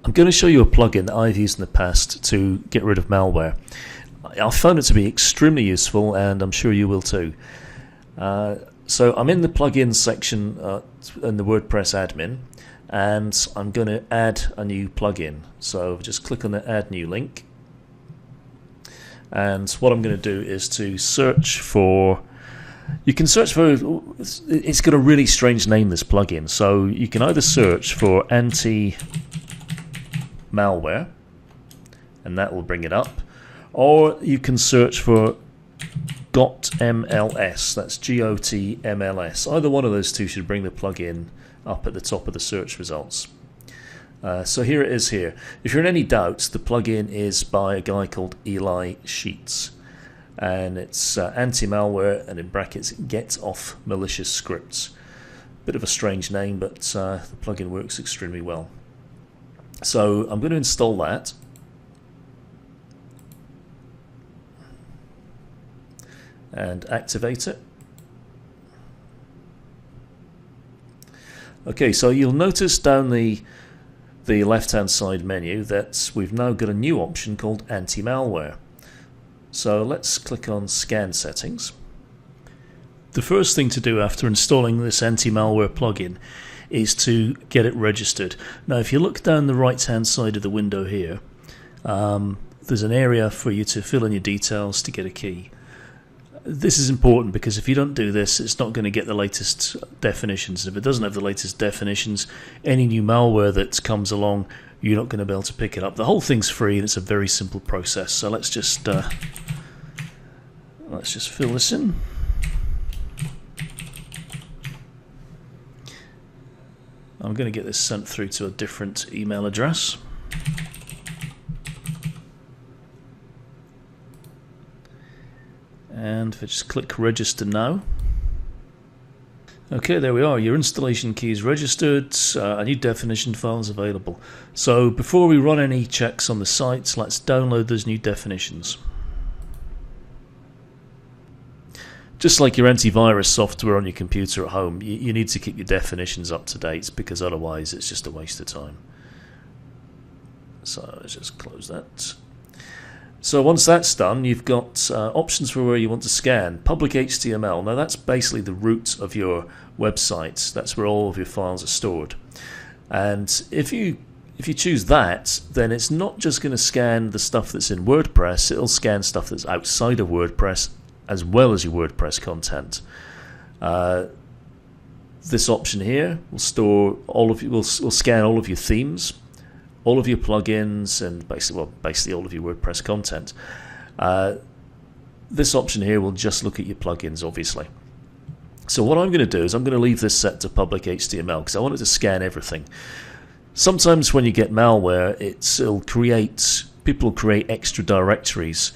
I'm going to show you a plugin that I've used in the past to get rid of malware. I found it to be extremely useful, and I'm sure you will too. So I'm in the plugins section in the WordPress admin, and I'm going to add a new plugin. So just click on the add new link, and what I'm going to do is to search for. You can search for. It's got a really strange name, this plugin. So you can either search for anti-malware, and that will bring it up, or you can search for GOTMLS. That's GOTMLS. Either one of those two should bring the plugin up at the top of the search results. So here it is here. If you're in any doubt, the plugin is by a guy called Eli Sheets, and it's anti-malware, and in brackets, get off malicious scripts. Bit of a strange name, but the plugin works extremely well. So I'm going to install that. And activate it. Okay, so you'll notice down the left-hand side menu that we've now got a new option called anti-malware. So let's click on Scan Settings. The first thing to do after installing this anti-malware plugin is to get it registered. Now, if you look down the right-hand side of the window here, there's an area for you to fill in your details to get a key. This is important because if you don't do this, it's not going to get the latest definitions. If it doesn't have the latest definitions, any new malware that comes along, you're not going to be able to pick it up. The whole thing's free, and it's a very simple process. So let's just fill this in. I'm going to get this sent through to a different email address. And if I just click register now. Okay, there we are. Your installation key is registered. A new definition file is available. So before we run any checks on the site, let's download those new definitions. Just like your antivirus software on your computer at home, you need to keep your definitions up to date, because otherwise it's just a waste of time. So let's just close that. So once that's done, you've got options for where you want to scan. Public HTML. Now that's basically the root of your website. That's where all of your files are stored. And if you choose that, then it's not just going to scan the stuff that's in WordPress. It'll scan stuff that's outside of WordPress as well as your WordPress content. This option here will store all of will scan all of your themes, all of your plugins, and basically all of your WordPress content. This option here will just look at your plugins, obviously. So what I'm going to do is I'm going to leave this set to public HTML because I want it to scan everything. Sometimes when you get malware, people will create extra directories,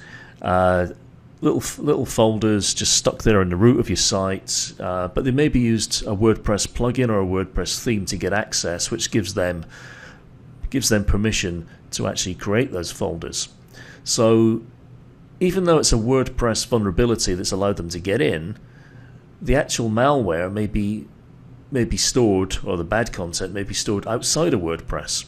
little folders just stuck there in the root of your site, but they maybe used a WordPress plugin or a WordPress theme to get access, which gives them permission to actually create those folders. So even though it's a WordPress vulnerability that's allowed them to get in, the actual malware may be stored, or the bad content may be stored outside of WordPress.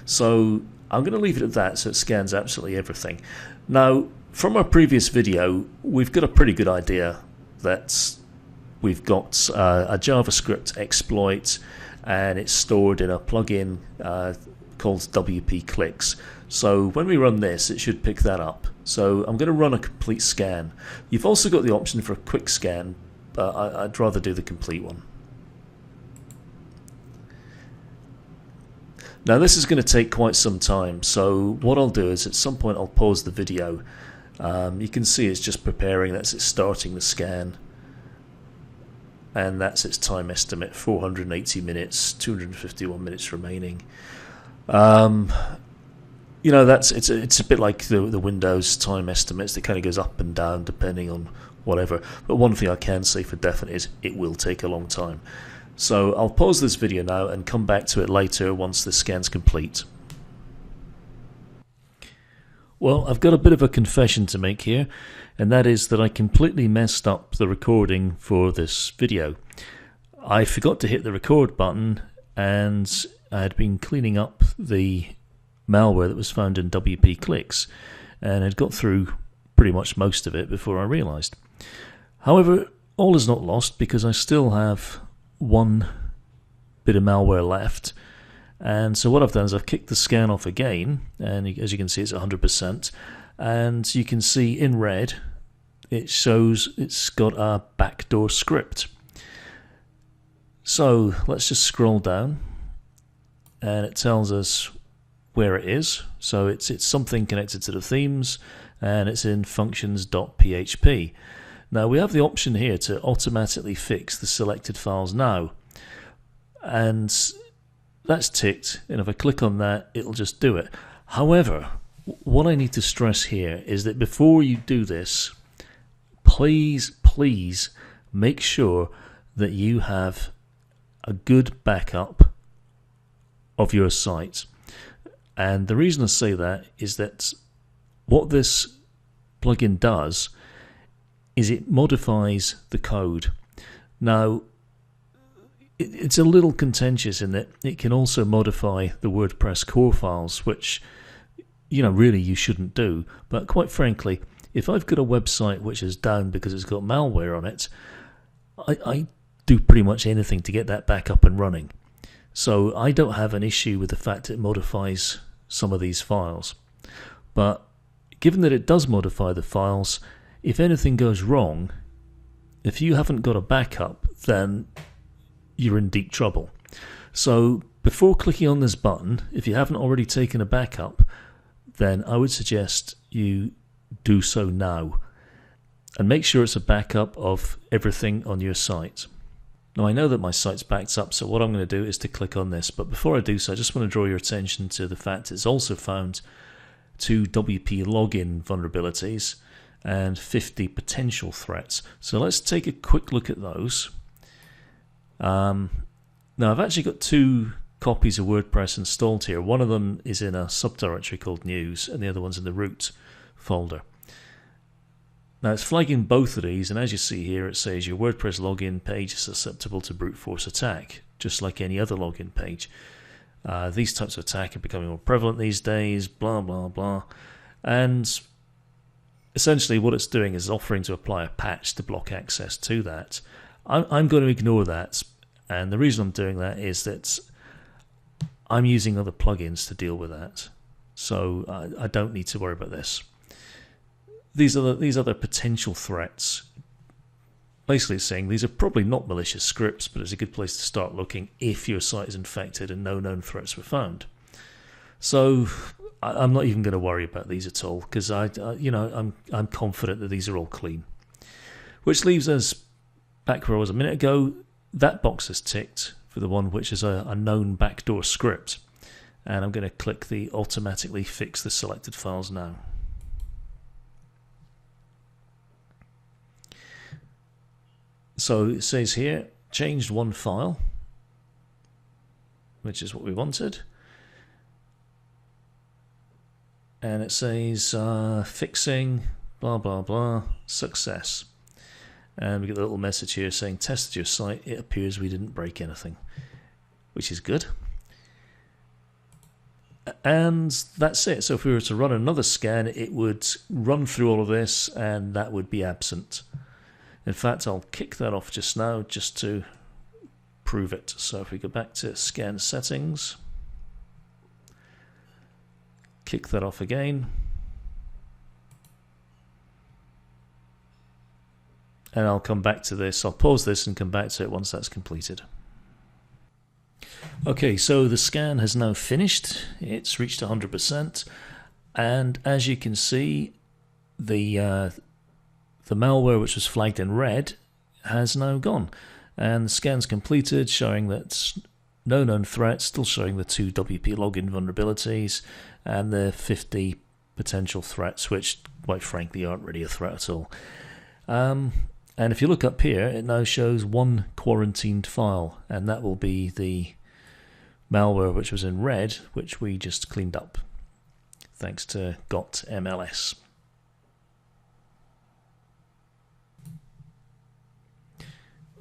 So I'm going to leave it at that, so it scans absolutely everything. Now, from our previous video, we've got a pretty good idea that we've got a JavaScript exploit, and it's stored in a plugin called WP Clicks. So when we run this, it should pick that up. So I'm going to run a complete scan. You've also got the option for a quick scan, but I'd rather do the complete one. Now this is going to take quite some time, so what I'll do is at some point I'll pause the video. You can see it's just preparing, that's it starting the scan, and that's its time estimate, 480 minutes, 251 minutes remaining. You know, it's a bit like the Windows time estimates. It kind of goes up and down depending on whatever. But one thing I can say for definite is it will take a long time. So I'll pause this video now and come back to it later once the scan's complete. Well, I've got a bit of a confession to make here, and that is that I completely messed up the recording for this video. I forgot to hit the record button, and I had been cleaning up the malware that was found in WP Clicks, and had got through pretty much most of it before I realised. However, all is not lost, because I still have one bit of malware left. And so what I've done is I've kicked the scan off again, and as you can see, it's 100%. And you can see in red, it shows it's got a backdoor script. So let's just scroll down, and it tells us where it is. So it's something connected to the themes, and it's in functions.php. Now we have the option here to automatically fix the selected files now, and that's ticked, and if I click on that, it'll just do it. However, what I need to stress here is that before you do this, please make sure that you have a good backup of your site. And the reason I say that is that what this plugin does is it modifies the code. Now, it's a little contentious in that it can also modify the WordPress core files, which, really you shouldn't do. But quite frankly, if I've got a website which is down because it's got malware on it, I do pretty much anything to get that back up and running. So I don't have an issue with the fact it modifies some of these files. But given that it does modify the files, if anything goes wrong, if you haven't got a backup, then you're in deep trouble. So before clicking on this button, if you haven't already taken a backup, then I would suggest you do so now, and make sure it's a backup of everything on your site. Now I know that my site's backed up, so what I'm going to do is to click on this, but before I do so, I just want to draw your attention to the fact it's also found 2 WP login vulnerabilities and 50 potential threats. So let's take a quick look at those. Now I've actually got 2 copies of WordPress installed here. One of them is in a subdirectory called news, and the other one's in the root folder. Now it's flagging both of these, and as you see here, it says your WordPress login page is susceptible to brute force attack, just like any other login page. These types of attack are becoming more prevalent these days, blah blah blah. And essentially what it's doing is offering to apply a patch to block access to that. I'm going to ignore that, and the reason I'm doing that is that I'm using other plugins to deal with that, so I don't need to worry about this. These other potential threats, basically it's saying these are probably not malicious scripts, but it's a good place to start looking if your site is infected and no known threats were found. So I'm not even going to worry about these at all, because I'm confident that these are all clean. Which leaves us back where I was a minute ago. That box is ticked for the one which is a known backdoor script, and I'm going to click the automatically fix the selected files now. So it says here, changed one file, which is what we wanted. And it says fixing, blah, blah, blah, success. And we get a little message here saying tested your site. It appears we didn't break anything, which is good. And that's it. So if we were to run another scan, it would run through all of this, and that would be absent. In fact, I'll kick that off just now just to prove it. So if we go back to scan settings, kick that off again, and I'll come back to this. I'll pause this and come back to it once that's completed. Okay, so the scan has now finished. It's reached 100%, and as you can see, the malware which was flagged in red has now gone, and the scan's completed, showing that no known threats, still showing the 2 WP login vulnerabilities and the 50 potential threats, which quite frankly aren't really a threat at all. And if you look up here, it now shows 1 quarantined file, and that will be the malware which was in red, which we just cleaned up thanks to got.mls.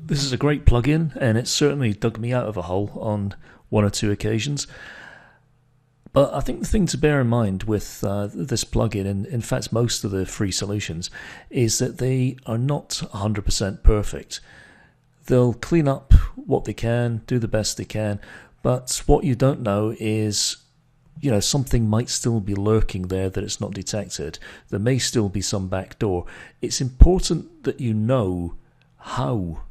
This is a great plugin, and it certainly dug me out of a hole on 1 or 2 occasions. But I think the thing to bear in mind with this plugin, and in fact most of the free solutions, is that they are not 100% perfect. They'll clean up what they can, do the best they can, but what you don't know is, something might still be lurking there that it's not detected. There may still be some backdoor. It's important that you know how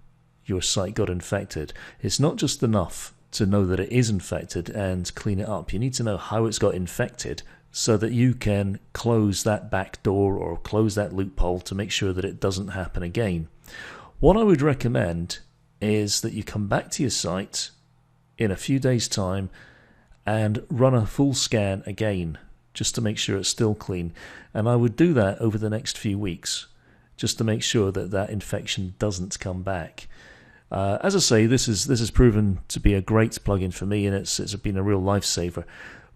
your site got infected. It's not just enough to know that it is infected and clean it up. You need to know how it's got infected so that you can close that back door or close that loophole to make sure that it doesn't happen again. What I would recommend is that you come back to your site in a few days' time and run a full scan again just to make sure it's still clean. And I would do that over the next few weeks just to make sure that that infection doesn't come back. As I say, this has proven to be a great plugin for me, and it's been a real lifesaver.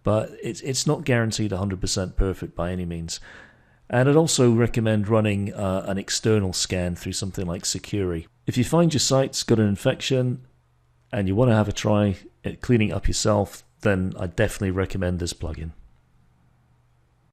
But it's not guaranteed 100% perfect by any means. And I'd also recommend running an external scan through something like Securi. If you find your site's got an infection and you want to have a try at cleaning it up yourself, then I definitely recommend this plugin.